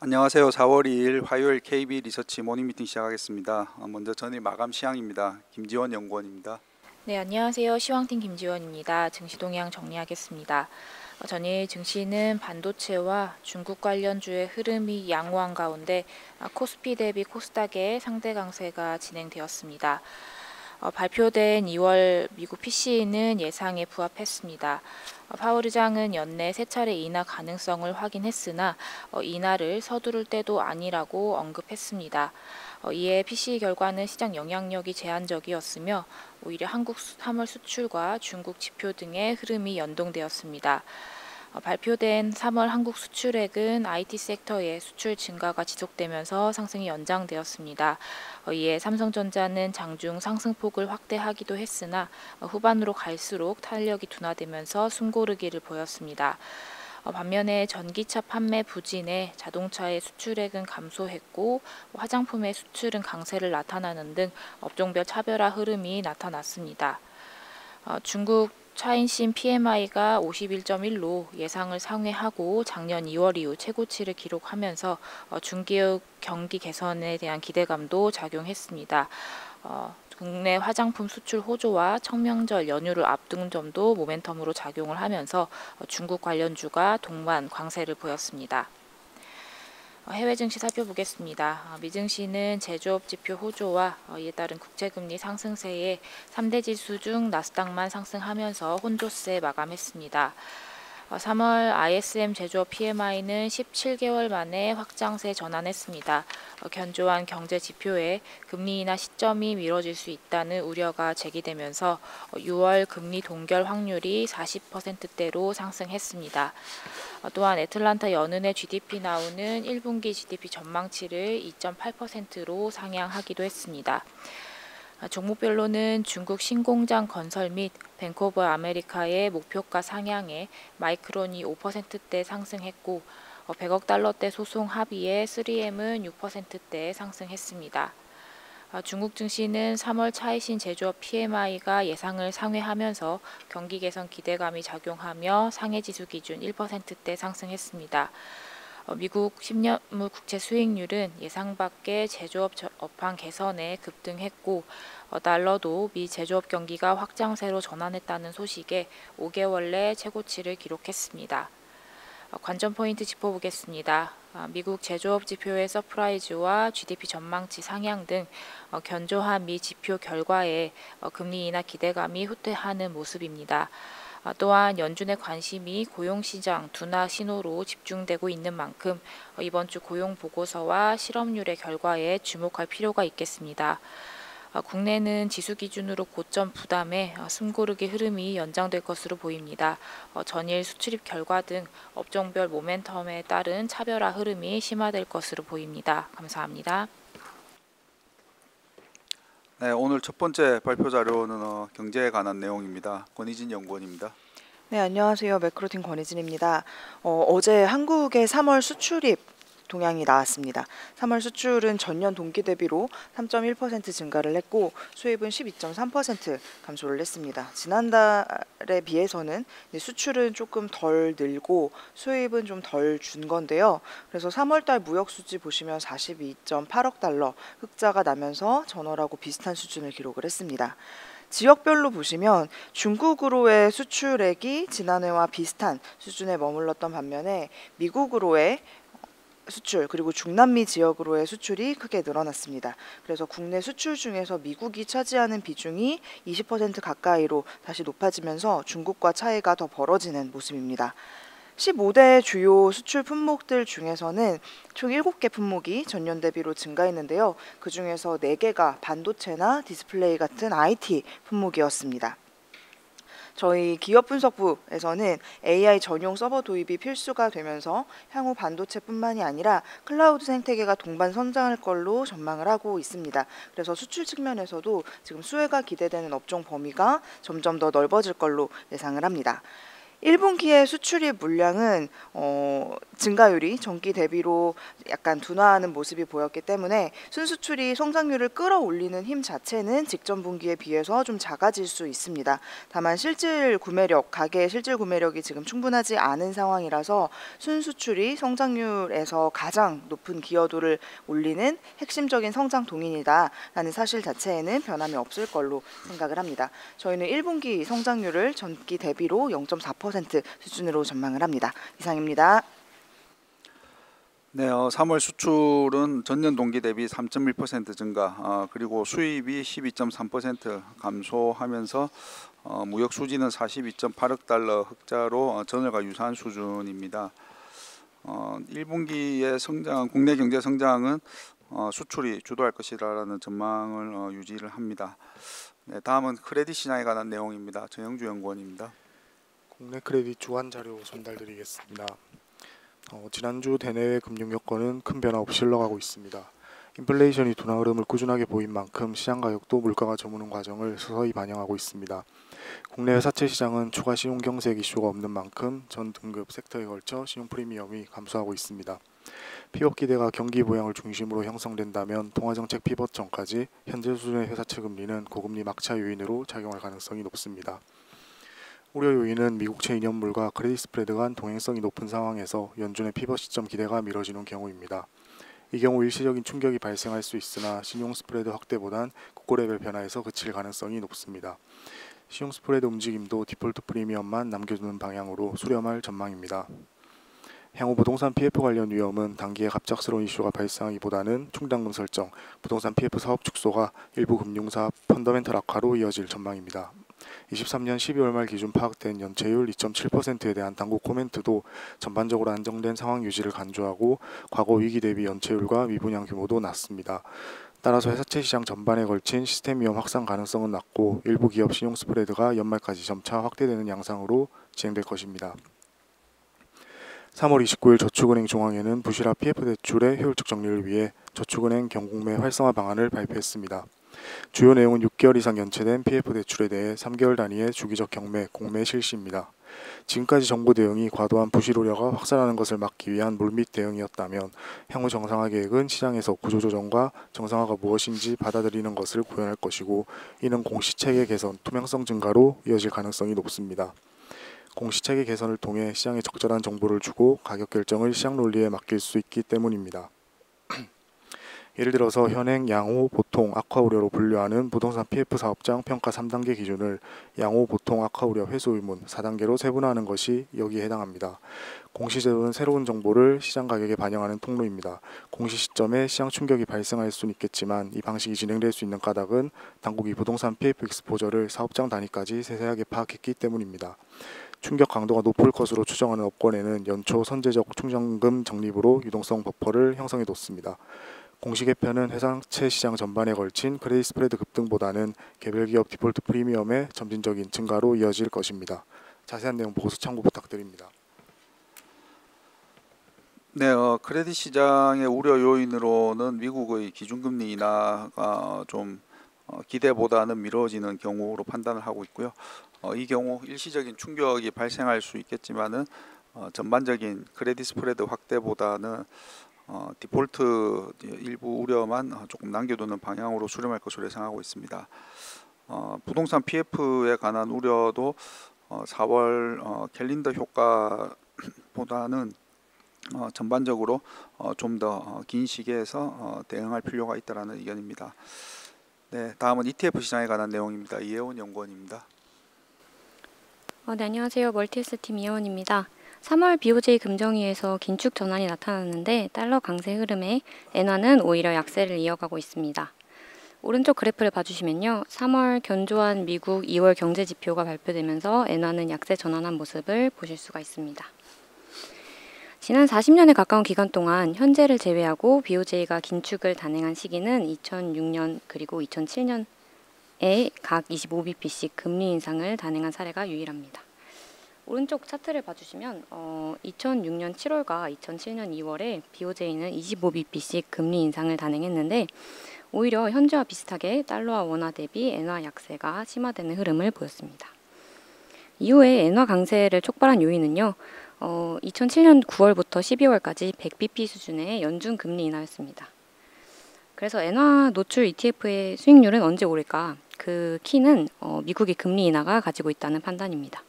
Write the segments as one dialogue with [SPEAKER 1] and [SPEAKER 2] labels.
[SPEAKER 1] 안녕하세요. 4월 2일 화요일 KB 리서치 모닝미팅 시작하겠습니다. 먼저 전일 마감 시황입니다. 김지원 연구원입니다.
[SPEAKER 2] 네, 안녕하세요. 시황팀 김지원입니다. 증시 동향 정리하겠습니다. 전일 증시는 반도체와 중국 관련주의 흐름이 양호한 가운데 코스피 대비 코스닥의 상대 강세가 진행되었습니다. 발표된 2월 미국 PCE는 예상에 부합했습니다. 파월 의장은 연내 세 차례 인하 가능성을 확인했으나 인하를 서두를 때도 아니라고 언급했습니다. 이에 PCE 결과는 시장 영향력이 제한적이었으며 오히려 한국 3월 수출과 중국 지표 등의 흐름이 연동되었습니다. 발표된 3월 한국 수출액은 IT 섹터의 수출 증가가 지속되면서 상승이 연장되었습니다. 이에 삼성전자는 장중 상승폭을 확대하기도 했으나 후반으로 갈수록 탄력이 둔화되면서 숨고르기를 보였습니다. 반면에 전기차 판매 부진에 자동차의 수출액은 감소했고 화장품의 수출은 강세를 나타나는 등 업종별 차별화 흐름이 나타났습니다. 중국 차인신 PMI가 51.1로 예상을 상회하고 작년 2월 이후 최고치를 기록하면서 중기업 경기 개선에 대한 기대감도 작용했습니다. 국내 화장품 수출 호조와 청명절 연휴를 앞둔 점도 모멘텀으로 작용을 하면서 중국 관련주가 동반 강세를 보였습니다. 해외 증시 살펴보겠습니다. 미증시는 제조업 지표 호조와 이에 따른 국채금리 상승세에 3대 지수 중 나스닥만 상승하면서 혼조세 마감했습니다. 3월 ISM 제조업 PMI는 17개월 만에 확장세 전환했습니다. 견조한 경제 지표에 금리 인하 시점이 미뤄질 수 있다는 우려가 제기되면서 6월 금리 동결 확률이 40%대로 상승했습니다. 또한 애틀란타 연은의 GDP 나오는 1분기 GDP 전망치를 2.8%로 상향하기도 했습니다. 종목별로는 중국 신공장 건설 및 뱅크 오브 아메리카의 목표가 상향에 마이크론이 5%대 상승했고 100억 달러대 소송 합의에 3M은 6%대 상승했습니다. 중국 증시는 3월 차이신 제조업 PMI가 예상을 상회하면서 경기 개선 기대감이 작용하며 상해지수 기준 1%대 상승했습니다. 미국 10년물 국채 수익률은 예상 밖의 제조업 업황 개선에 급등했고 달러도 미 제조업 경기가 확장세로 전환했다는 소식에 5개월 내 최고치를 기록했습니다. 관전 포인트 짚어보겠습니다. 미국 제조업 지표의 서프라이즈와 GDP 전망치 상향 등 견조한 미 지표 결과에 금리 인하 기대감이 후퇴하는 모습입니다. 또한 연준의 관심이 고용시장 둔화 신호로 집중되고 있는 만큼 이번 주 고용 보고서와 실업률의 결과에 주목할 필요가 있겠습니다. 국내는 지수 기준으로 고점 부담에 숨고르기 흐름이 연장될 것으로 보입니다. 전일 수출입 결과 등 업종별 모멘텀에 따른 차별화 흐름이 심화될 것으로 보입니다. 감사합니다.
[SPEAKER 1] 네, 오늘 첫 번째 발표 자료는 경제에 관한 내용입니다. 권희진 연구원입니다.
[SPEAKER 3] 네, 안녕하세요. 매크로팀 권희진입니다. 어제 한국의 3월 수출입 동향이 나왔습니다. 3월 수출은 전년 동기 대비로 3.1% 증가를 했고 수입은 12.3% 감소를 했습니다. 지난달에 비해서는 수출은 조금 덜 늘고 수입은 좀 덜 준 건데요. 그래서 3월달 무역 수지 보시면 42.8억 달러 흑자가 나면서 전월하고 비슷한 수준을 기록을 했습니다. 지역별로 보시면 중국으로의 수출액이 지난해와 비슷한 수준에 머물렀던 반면에 미국으로의 수출 그리고 중남미 지역으로의 수출이 크게 늘어났습니다. 그래서 국내 수출 중에서 미국이 차지하는 비중이 20% 가까이로 다시 높아지면서 중국과 차이가 더 벌어지는 모습입니다. 15대 주요 수출 품목들 중에서는 총 7개 품목이 전년 대비로 증가했는데요. 그중에서 4개가 반도체나 디스플레이 같은 IT 품목이었습니다. 저희 기업분석부에서는 AI 전용 서버 도입이 필수가 되면서 향후 반도체뿐만이 아니라 클라우드 생태계가 동반 성장할 걸로 전망을 하고 있습니다. 그래서 수출 측면에서도 지금 수혜가 기대되는 업종 범위가 점점 더 넓어질 걸로 예상을 합니다. 1분기의 수출입 물량은 증가율이 전기 대비로 약간 둔화하는 모습이 보였기 때문에 순수출이 성장률을 끌어올리는 힘 자체는 직전 분기에 비해서 좀 작아질 수 있습니다. 다만 가계의 실질 구매력이 지금 충분하지 않은 상황이라서 순수출이 성장률에서 가장 높은 기여도를 올리는 핵심적인 성장 동인이다라는 사실 자체에는 변함이 없을 걸로 생각을 합니다. 저희는 1분기 성장률을 전기 대비로 0.4% 수준으로 전망을 합니다. 이상입니다.
[SPEAKER 1] 네, 3월 수출은 전년 동기 대비 3.1% 증가, 그리고 수입이 12.3% 감소하면서 무역 수지는 42.8억 달러 흑자로 전월과 유사한 수준입니다. 1분기의 국내 경제 성장은 수출이 주도할 것이라는 전망을 유지를 합니다. 네, 다음은 크레딧 시장에 관한 내용입니다. 정영주 연구원입니다.
[SPEAKER 4] 국내 크레딧 주간 자료 전달드리겠습니다. 지난주 대내외 금융 여건은 큰 변화 없이 흘러가고 있습니다. 인플레이션이 둔화 흐름을 꾸준하게 보인 만큼 시장 가격도 물가가 저무는 과정을 서서히 반영하고 있습니다. 국내 회사채 시장은 추가 신용 경색 이슈가 없는 만큼 전 등급 섹터에 걸쳐 신용 프리미엄이 감소하고 있습니다. 피벗 기대가 경기 부양을 중심으로 형성된다면 통화정책 피벗 전까지 현재 수준의 회사채 금리는 고금리 막차 요인으로 작용할 가능성이 높습니다. 우려 요인은 미국채 2년물과 크레딧 스프레드 간 동행성이 높은 상황에서 연준의 피벗 시점 기대가 미뤄지는 경우입니다. 이 경우 일시적인 충격이 발생할 수 있으나 신용 스프레드 확대보단 국고레벨 변화에서 그칠 가능성이 높습니다. 신용 스프레드 움직임도 디폴트 프리미엄만 남겨두는 방향으로 수렴할 전망입니다. 향후 부동산 PF 관련 위험은 단기에 갑작스러운 이슈가 발생하기보다는 충당금 설정, 부동산 PF 사업 축소가 일부 금융사 펀더멘털 악화로 이어질 전망입니다. 23년 12월 말 기준 파악된 연체율 2.7%에 대한 당국 코멘트도 전반적으로 안정된 상황 유지를 간주하고 과거 위기 대비 연체율과 미분양 규모도 낮습니다. 따라서 회사채 시장 전반에 걸친 시스템 위험 확산 가능성은 낮고 일부 기업 신용 스프레드가 연말까지 점차 확대되는 양상으로 진행될 것입니다. 3월 29일 저축은행 중앙회는 부실화 PF 대출의 효율적 정리를 위해 저축은행 경공매 활성화 방안을 발표했습니다. 주요 내용은 6개월 이상 연체된 PF 대출에 대해 3개월 단위의 주기적 경매, 공매 실시입니다. 지금까지 정부 대응이 과도한 부실 우려가 확산하는 것을 막기 위한 물밑 대응이었다면 향후 정상화 계획은 시장에서 구조조정과 정상화가 무엇인지 받아들이는 것을 구현할 것이고 이는 공시체계 개선, 투명성 증가로 이어질 가능성이 높습니다. 공시체계 개선을 통해 시장에 적절한 정보를 주고 가격 결정을 시장 논리에 맡길 수 있기 때문입니다. 예를 들어서 현행 양호, 보통, 악화 우려로 분류하는 부동산 PF 사업장 평가 3단계 기준을 양호, 보통, 악화 우려, 회수 의문 4단계로 세분화하는 것이 여기에 해당합니다. 공시제도는 새로운 정보를 시장 가격에 반영하는 통로입니다. 공시 시점에 시장 충격이 발생할 수는 있겠지만 이 방식이 진행될 수 있는 까닭은 당국이 부동산 PF 익스포저를 사업장 단위까지 세세하게 파악했기 때문입니다. 충격 강도가 높을 것으로 추정하는 업권에는 연초 선제적 충전금 적립으로 유동성 버퍼를 형성해뒀습니다. 공시 개편은 회사채 시장 전반에 걸친 크레딧 스프레드 급등보다는 개별 기업 디폴트 프리미엄의 점진적인 증가로 이어질 것입니다. 자세한 내용 보고서 참고 부탁드립니다.
[SPEAKER 1] 네, 크레딧 시장의 우려 요인으로는 미국의 기준금리 인하가 좀 기대보다는 미뤄지는 경우로 판단을 하고 있고요. 이 경우 일시적인 충격이 발생할 수 있겠지만은 전반적인 크레딧 스프레드 확대보다는 디폴트 일부 우려만 조금 남겨두는 방향으로 수렴할 것으로 예상하고 있습니다. 부동산 PF에 관한 우려도 4월 캘린더 효과보다는 전반적으로 좀 더 긴 시기에서 대응할 필요가 있다는 의견입니다. 네, 다음은 ETF 시장에 관한 내용입니다. 이혜원 연구원입니다.
[SPEAKER 5] 네, 안녕하세요. 멀티에스 팀 이혜원입니다. 3월 BOJ 금정위에서 긴축 전환이 나타났는데 달러 강세 흐름에 엔화는 오히려 약세를 이어가고 있습니다. 오른쪽 그래프를 봐주시면요. 3월 견조한 미국 2월 경제 지표가 발표되면서 엔화는 약세 전환한 모습을 보실 수가 있습니다. 지난 40년에 가까운 기간 동안 현재를 제외하고 BOJ가 긴축을 단행한 시기는 2006년 그리고 2007년에 각 25bp씩 금리 인상을 단행한 사례가 유일합니다. 오른쪽 차트를 봐주시면 2006년 7월과 2007년 2월에 BOJ는 25bp씩 금리 인상을 단행했는데 오히려 현재와 비슷하게 달러와 원화 대비 엔화 약세가 심화되는 흐름을 보였습니다. 이후에 엔화 강세를 촉발한 요인은요. 2007년 9월부터 12월까지 100bp 수준의 연중 금리 인하였습니다. 그래서 엔화 노출 ETF의 수익률은 언제 오를까? 그 키는 미국의 금리 인하가 가지고 있다는 판단입니다.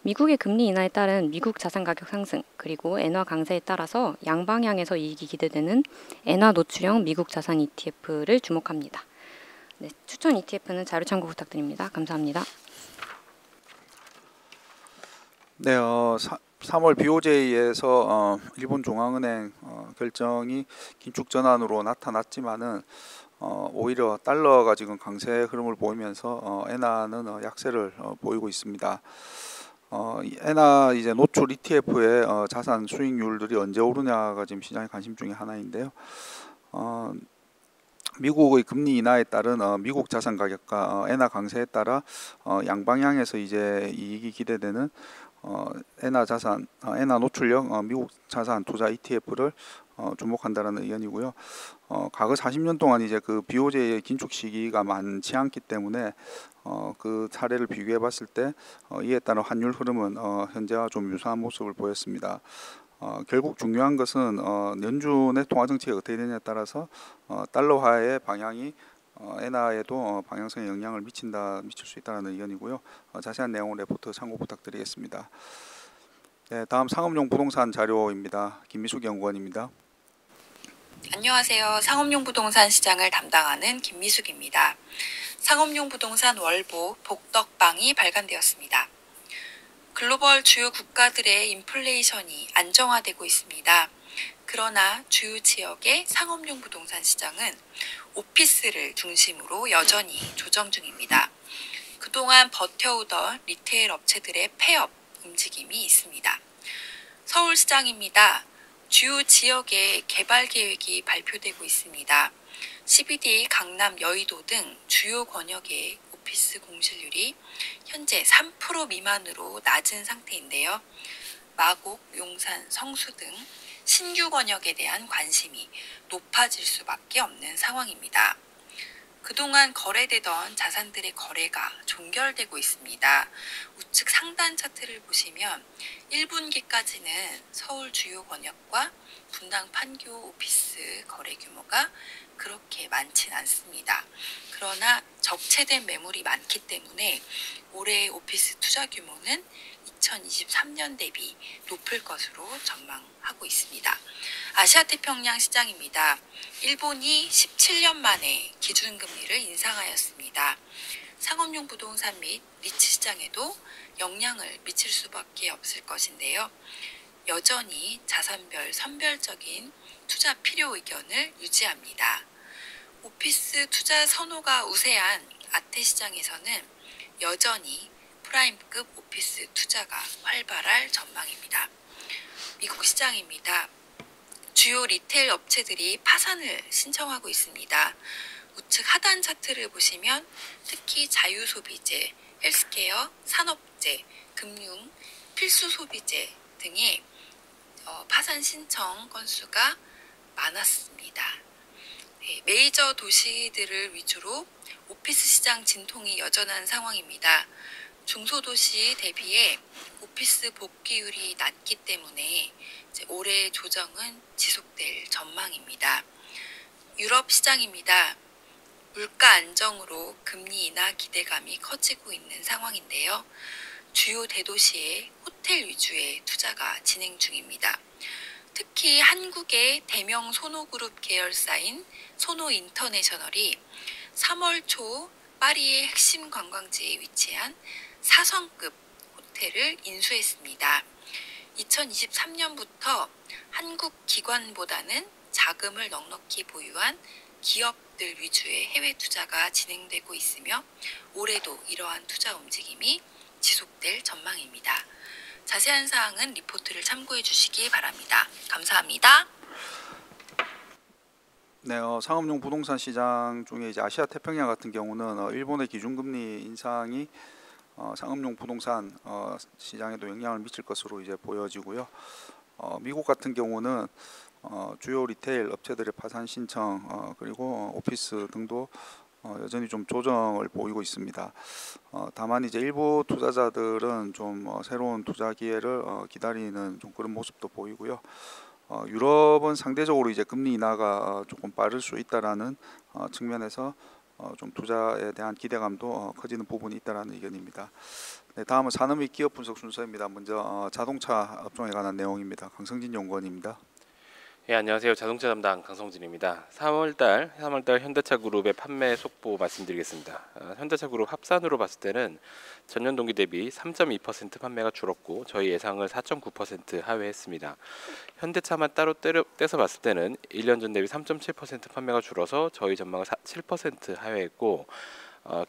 [SPEAKER 5] 미국의 금리 인하에 따른 미국 자산 가격 상승 그리고 엔화 강세에 따라서 양방향에서 이익이 기대되는 엔화 노출형 미국 자산 ETF를 주목합니다. 네, 추천 ETF는 자료 참고 부탁드립니다. 감사합니다.
[SPEAKER 1] 네, 3월 BOJ에서 일본 중앙은행 결정이 긴축 전환으로 나타났지만은 오히려 달러가 지금 강세 흐름을 보이면서 엔화는 약세를 보이고 있습니다. 이 엔화 이제 노출 ETF의 자산 수익률들이 언제 오르냐가 지금 시장의 관심 중에 하나인데요. 미국의 금리 인하에 따른 미국 자산 가격과 엔화 강세에 따라 양방향에서 이제 이익이 기대되는 엔화 노출형 미국 자산 투자 ETF를 주목한다라는 의견이고요. 과거 40년 동안 이제 그 BOJ의 긴축 시기가 많지 않기 때문에 그 사례를 비교해 봤을 때 이에 따른 환율 흐름은 현재와 좀 유사한 모습을 보였습니다. 결국 중요한 것은 연준의 통화 정책이 어떻게 되느냐에 따라서 달러화의 방향이 엔화에도 방향성에 영향을 미칠 수 있다는 의견이고요. 자세한 내용은 레포트 참고 부탁드리겠습니다. 네, 다음 상업용 부동산 자료입니다. 김미숙 연구원입니다.
[SPEAKER 6] 안녕하세요. 상업용 부동산 시장을 담당하는 김미숙입니다. 상업용 부동산 월보 복덕방이 발간되었습니다. 글로벌 주요 국가들의 인플레이션이 안정화되고 있습니다. 그러나 주요 지역의 상업용 부동산 시장은 오피스를 중심으로 여전히 조정 중입니다. 그동안 버텨오던 리테일 업체들의 폐업 움직임이 있습니다. 서울시장입니다. 주요 지역의 개발 계획이 발표되고 있습니다. CBD, 강남, 여의도 등 주요 권역의 오피스 공실률이 현재 3% 미만으로 낮은 상태인데요. 마곡, 용산, 성수 등 신규 권역에 대한 관심이 높아질 수밖에 없는 상황입니다. 그동안 거래되던 자산들의 거래가 종결되고 있습니다. 우측 상단 차트를 보시면 1분기까지는 서울 주요 권역과 분당 판교 오피스 거래 규모가 그렇게 많진 않습니다. 그러나 적체된 매물이 많기 때문에 올해의 오피스 투자 규모는 2023년 대비 높을 것으로 전망하고 있습니다. 아시아태평양 시장입니다. 일본이 17년 만에 기준금리를 인상하였습니다. 상업용 부동산 및 리츠 시장에도 영향을 미칠 수밖에 없을 것인데요. 여전히 자산별 선별적인 투자 필요 의견을 유지합니다. 오피스 투자 선호가 우세한 아태 시장에서는 여전히 프라임급 오피스 투자가 활발할 전망입니다. 미국 시장입니다. 주요 리테일 업체들이 파산을 신청하고 있습니다. 우측 하단 차트를 보시면 특히 자유소비재, 헬스케어, 산업재, 금융, 필수소비재 등의 파산 신청 건수가 많았습니다. 네, 메이저 도시들을 위주로 오피스 시장 진통이 여전한 상황입니다. 중소도시 대비해 오피스 복귀율이 낮기 때문에 올해 조정은 지속될 전망입니다. 유럽 시장입니다. 물가 안정으로 금리 인하 기대감이 커지고 있는 상황인데요. 주요 대도시의 호텔 위주의 투자가 진행 중입니다. 특히 한국의 대명 소노그룹 계열사인 소노인터내셔널이 3월 초 파리의 핵심 관광지에 위치한 4성급 호텔을 인수했습니다. 2023년부터 한국 기관보다는 자금을 넉넉히 보유한 기업들 위주의 해외 투자가 진행되고 있으며 올해도 이러한 투자 움직임이 지속될 전망입니다. 자세한 사항은 리포트를 참고해 주시기 바랍니다. 감사합니다.
[SPEAKER 1] 네, 상업용 부동산 시장 중에 이제 아시아 태평양 같은 경우는 일본의 기준금리 인상이 상업용 부동산 시장에도 영향을 미칠 것으로 이제 보여지고요. 미국 같은 경우는 주요 리테일 업체들의 파산 신청 그리고 오피스 등도 여전히 좀 조정을 보이고 있습니다. 다만 이제 일부 투자자들은 좀 새로운 투자 기회를 기다리는 좀 그런 모습도 보이고요. 유럽은 상대적으로 이제 금리 인하가 조금 빠를 수 있다라는 측면에서 좀 투자에 대한 기대감도 커지는 부분이 있다라는 의견입니다. 네, 다음은 산업 및 기업 분석 순서입니다. 먼저 자동차 업종에 관한 내용입니다. 강성진 연구원입니다.
[SPEAKER 7] 예, 안녕하세요. 자동차 담당 강성진입니다. 3월달 현대차 그룹의 판매 속보 말씀드리겠습니다. 현대차 그룹 합산으로 봤을 때는 전년 동기 대비 3.2% 판매가 줄었고 저희 예상을 4.9% 하회했습니다. 현대차만 따로 떼서 봤을 때는 1년 전 대비 3.7% 판매가 줄어서 저희 전망을 7% 하회했고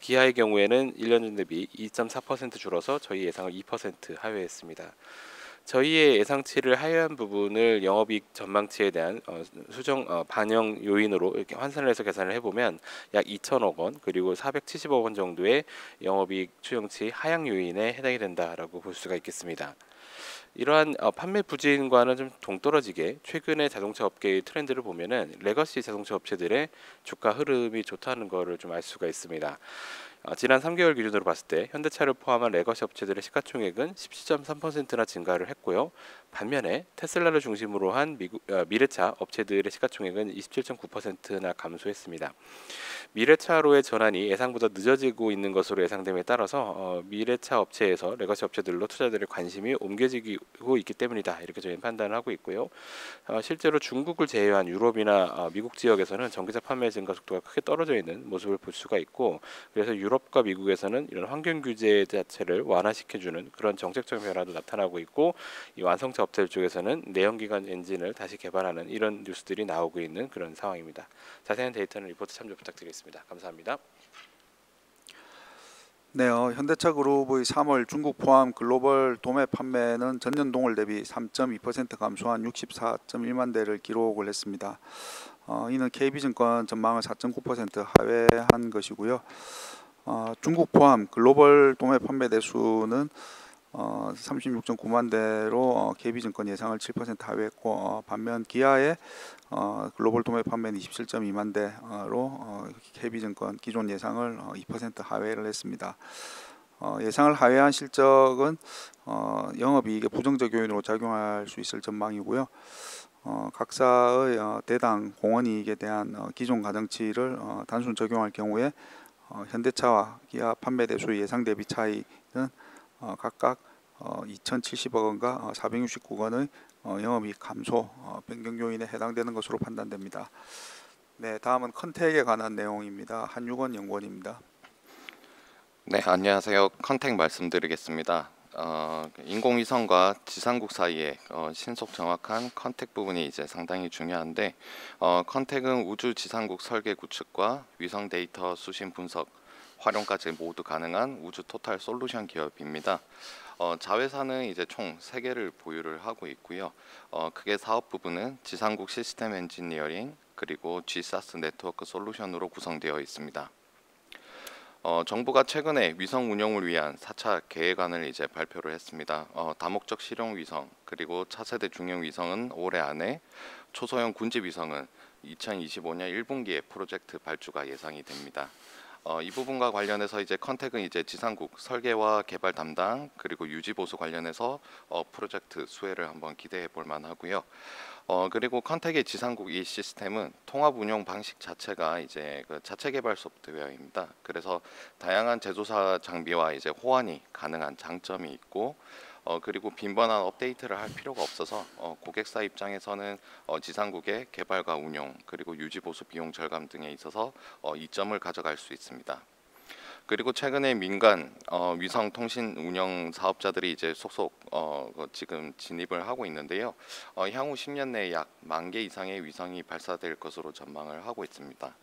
[SPEAKER 7] 기아의 경우에는 1년 전 대비 2.4% 줄어서 저희 예상을 2% 하회했습니다. 저희의 예상치를 하회한 부분을 영업이익 전망치에 대한 반영 요인으로 이렇게 환산을 해서 계산을 해보면 약 2천억 원 그리고 470억 원 정도의 영업이익 추정치 하향 요인에 해당이 된다라고 볼 수가 있겠습니다. 이러한 판매 부진과는 좀 동떨어지게 최근의 자동차 업계의 트렌드를 보면은 레거시 자동차 업체들의 주가 흐름이 좋다는 것을 좀 알 수가 있습니다. 지난 3개월 기준으로 봤을 때 현대차를 포함한 레거시 업체들의 시가총액은 17.3%나 증가를 했고요. 반면에 테슬라를 중심으로 한 미래차 업체들의 시가총액은 27.9%나 감소했습니다. 미래차로의 전환이 예상보다 늦어지고 있는 것으로 예상됨에 따라서 미래차 업체에서 레거시 업체들로 투자들의 관심이 옮겨지고 있기 때문이다. 이렇게 저희는 판단을 하고 있고요. 실제로 중국을 제외한 유럽이나 미국 지역에서는 전기차 판매 증가 속도가 크게 떨어져 있는 모습을 볼 수가 있고 그래서 유럽과 미국에서는 이런 환경 규제 자체를 완화시켜주는 그런 정책적 변화도 나타나고 있고 이 완성차 업체들 쪽에서는 내연기관 엔진을 다시 개발하는 이런 뉴스들이 나오고 있는 그런 상황입니다. 자세한 데이터는 리포트 참조 부탁드리겠습니다. 감사합니다.
[SPEAKER 1] 네, 현대차 그룹의 3월 중국 포함 글로벌 도매 판매는 전년 동월 대비 3.2% 감소한 64.1만 대를 기록을 했습니다. 이는 KB증권 전망을 4.9% 하회한 것이고요. 중국 포함 글로벌 도매 판매 대수는 36.9만 대로 KB증권 예상을 7% 하회했고 반면 기아의 글로벌 도매 판매는 27.2만 대로 KB증권 기존 예상을 2% 하회를 했습니다. 예상을 하회한 실적은 영업이익의 부정적 요인으로 작용할 수 있을 전망이고요. 각사의 대당 공원이익에 대한 기존 가정치를 단순 적용할 경우에 현대차와 기아 판매 대수의 예상 대비 차이는 각각 2,070억 원과 469억 원의 영업이익 감소 변경 요인에 해당되는 것으로 판단됩니다. 네, 다음은 컨택에 관한 내용입니다. 한유건 연구원입니다.
[SPEAKER 8] 네, 안녕하세요. 컨택 말씀드리겠습니다. 인공위성과 지상국 사이에 신속 정확한 컨택 부분이 이제 상당히 중요한데 컨택은 우주 지상국 설계 구축과 위성 데이터 수신 분석 활용까지 모두 가능한 우주 토탈 솔루션 기업입니다. 자회사는 이제 총 3개를 보유를 하고 있고요. 크게 사업 부분은 지상국 시스템 엔지니어링 그리고 GSAS 네트워크 솔루션으로 구성되어 있습니다. 정부가 최근에 위성 운용을 위한 4차 계획안을 이제 발표를 했습니다. 다목적 실용 위성 그리고 차세대 중형 위성은 올해 안에 초소형 군집 위성은 2025년 1분기에 프로젝트 발주가 예상이 됩니다. 이 부분과 관련해서 이제 컨택은 이제 지상국 설계와 개발 담당 그리고 유지 보수 관련해서 프로젝트 수혜를 한번 기대해 볼 만하고요. 그리고 컨택의 지상국 이 시스템은 통합 운영 방식 자체가 이제 그 자체 개발 소프트웨어입니다. 그래서 다양한 제조사 장비와 이제 호환이 가능한 장점이 있고 그리고 빈번한 업데이트를 할 필요가 없어서 고객사 입장에서는 지상국의 개발과 운용 그리고 유지 보수 비용 절감 등에 있어서 이점을 가져갈 수 있습니다. 그리고 최근에 민간 위성 통신 운영 사업자들이 이제 속속 지금 진입을 하고 있는데요. 향후 10년 내에 약 10,000개 이상의 위성이 발사될 것으로 전망을 하고 있습니다.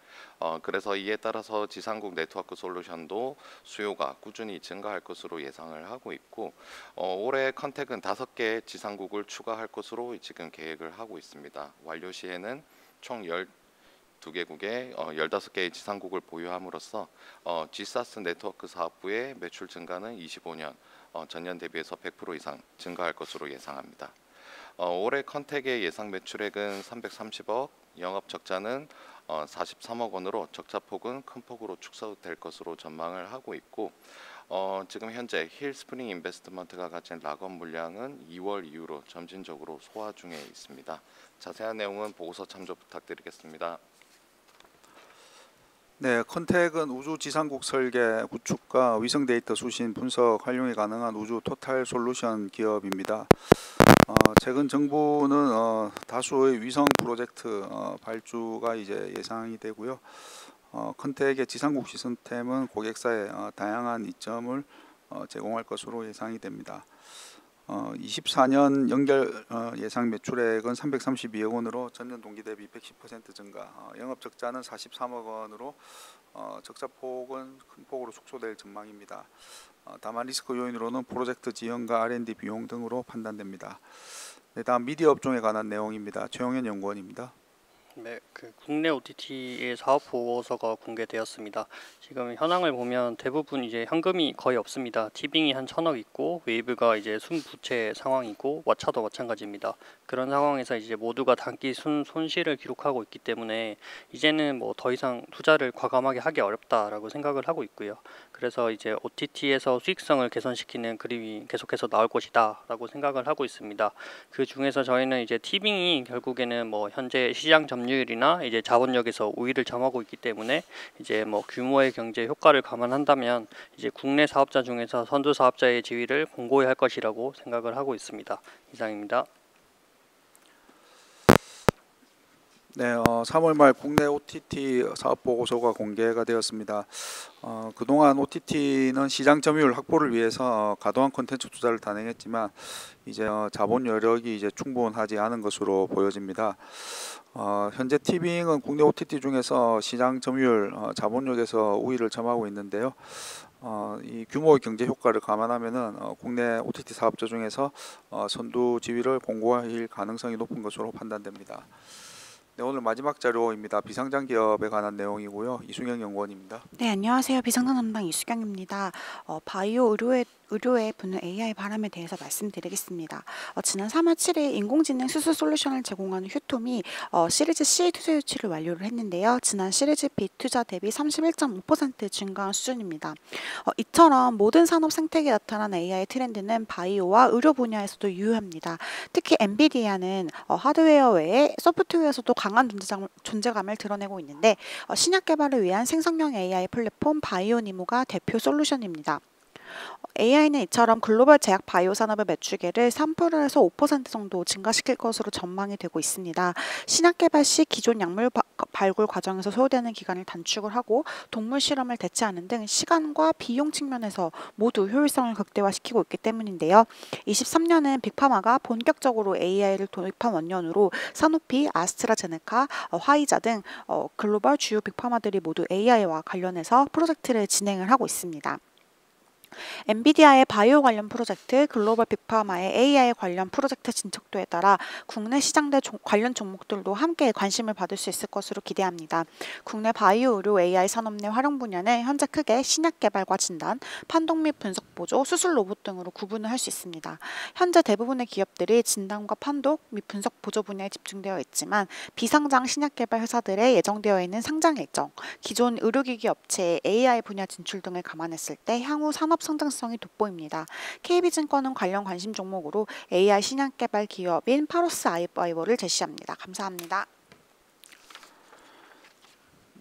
[SPEAKER 8] 그래서 이에 따라서 지상국 네트워크 솔루션도 수요가 꾸준히 증가할 것으로 예상을 하고 있고 올해 컨택은 5개 지상국을 추가할 것으로 지금 계획을 하고 있습니다. 완료 시에는 총 12개국에 15개의 지상국을 보유함으로써 GSAS 네트워크 사업부의 매출 증가는 25년 전년 대비해서 100% 이상 증가할 것으로 예상합니다. 올해 컨택의 예상 매출액은 330억, 영업 적자는 43억 원으로 적자폭은 큰 폭으로 축소될 것으로 전망을 하고 있고 지금 현재 힐스프링 인베스트먼트가 가진 락업 물량은 2월 이후로 점진적으로 소화 중에 있습니다. 자세한 내용은 보고서 참조 부탁드리겠습니다.
[SPEAKER 1] 네, 컨택은 우주 지상국 설계, 구축과 위성 데이터 수신, 분석, 활용이 가능한 우주 토탈 솔루션 기업입니다. 최근 정부는 다수의 위성 프로젝트 발주가 이제 예상이 되고요. 컨택의 지상국 시스템은 고객사에 다양한 이점을 제공할 것으로 예상이 됩니다. 24년 연결 예상 매출액은 332억 원으로 전년 동기 대비 110% 증가, 영업 적자는 43억 원으로 적자폭은 큰 폭으로 축소될 전망입니다. 다만 리스크 요인으로는 프로젝트 지연과 R&D 비용 등으로 판단됩니다. 네, 다음 미디어 업종에 관한 내용입니다. 최용현 연구원입니다.
[SPEAKER 9] 네, 국내 OTT의 사업 보고서가 공개되었습니다. 지금 현황을 보면 대부분 이제 현금이 거의 없습니다. 티빙이 한 1,000억 있고 웨이브가 이제 순부채 상황이고 왓챠도 마찬가지입니다. 그런 상황에서 이제 모두가 단기 손실을 기록하고 있기 때문에 이제는 뭐 더 이상 투자를 과감하게 하기 어렵다라고 생각을 하고 있고요. 그래서 이제 OTT에서 수익성을 개선시키는 그림이 계속해서 나올 것이다라고 생각을 하고 있습니다. 그 중에서 저희는 이제 티빙이 결국에는 뭐 현재 시장 점유율이나 이제 자본력에서 우위를 점하고 있기 때문에 이제 뭐 규모의 경제 효과를 감안한다면 이제 국내 사업자 중에서 선두 사업자의 지위를 공고히 할 것이라고 생각을 하고 있습니다. 이상입니다.
[SPEAKER 1] 네, 3월 말 국내 OTT 사업 보고서가 공개가 되었습니다. 그동안 OTT는 시장 점유율 확보를 위해서 과도한 콘텐츠 투자를 단행했지만 이제 자본 여력이 이제 충분하지 않은 것으로 보여집니다. 현재 티빙은 국내 OTT 중에서 시장 점유율, 자본력에서 우위를 점하고 있는데요. 이 규모의 경제 효과를 감안하면은 국내 OTT 사업자 중에서 선두 지위를 공고할 가능성이 높은 것으로 판단됩니다. 네, 오늘 마지막 자료입니다. 비상장 기업에 관한 내용이고요. 이수경 연구원입니다.
[SPEAKER 10] 네, 안녕하세요. 비상장 담당 이수경입니다. 바이오 의료에 부는 AI 바람에 대해서 말씀드리겠습니다. 지난 3월 7일 인공지능 수술 솔루션을 제공하는 휴톰이 시리즈 C 투자 유치를 완료를 했는데요. 지난 시리즈 B 투자 대비 31.5% 증가한 수준입니다. 이처럼 모든 산업 생태계에 나타난 AI 트렌드는 바이오와 의료 분야에서도 유효합니다. 특히 엔비디아는 하드웨어 외에 소프트웨어에서도 강한 존재감을 드러내고 있는데 신약 개발을 위한 생성형 AI 플랫폼 바이오니모가 대표 솔루션입니다. AI는 이처럼 글로벌 제약 바이오 산업의 매출계를 3%에서 5% 정도 증가시킬 것으로 전망이 되고 있습니다. 신약 개발 시 기존 약물 발굴 과정에서 소요되는 기간을 단축을 하고 동물 실험을 대체하는 등 시간과 비용 측면에서 모두 효율성을 극대화시키고 있기 때문인데요. 23년은 빅파마가 본격적으로 AI를 도입한 원년으로 사노피, 아스트라제네카, 화이자 등 글로벌 주요 빅파마들이 모두 AI와 관련해서 프로젝트를 진행을 하고 있습니다. 엔비디아의 바이오 관련 프로젝트, 글로벌 빅파마의 AI 관련 프로젝트 진척도에 따라 국내 시장대 관련 종목들도 함께 관심을 받을 수 있을 것으로 기대합니다. 국내 바이오 의료 AI 산업 내 활용 분야는 현재 크게 신약 개발과 진단, 판독 및 분석 보조, 수술 로봇 등으로 구분을 할 수 있습니다. 현재 대부분의 기업들이 진단과 판독 및 분석 보조 분야에 집중되어 있지만 비상장 신약 개발 회사들의 예정되어 있는 상장 일정, 기존 의료기기 업체의 AI 분야 진출 등을 감안했을 때 향후 산업 성장성이 돋보입니다. KB증권은 관련 관심 종목으로 AI 신약 개발 기업인 파로스 아이바이오를 제시합니다. 감사합니다.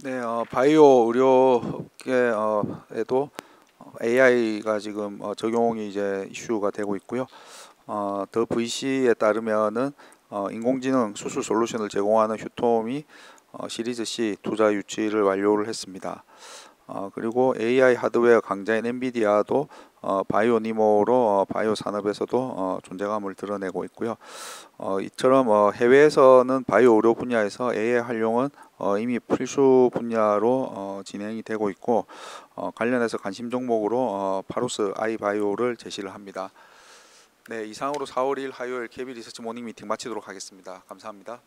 [SPEAKER 1] 네, 바이오 의료계에도 AI가 지금 적용이 이제 이슈가 되고 있고요. 더 VC에 따르면은 인공지능 수술 솔루션을 제공하는 휴톰이 시리즈 C 투자 유치를 완료를 했습니다. 그리고 AI 하드웨어 강자인 엔비디아도 바이오니모로 바이오 산업에서도 존재감을 드러내고 있고요. 이처럼 해외에서는 바이오 의료 분야에서 AI 활용은 이미 필수 분야로 진행이 되고 있고 관련해서 관심 종목으로 파로스 아이바이오를 제시를 합니다. 네, 이상으로 4월 1일 화요일 KB 리서치 모닝 미팅 마치도록 하겠습니다. 감사합니다.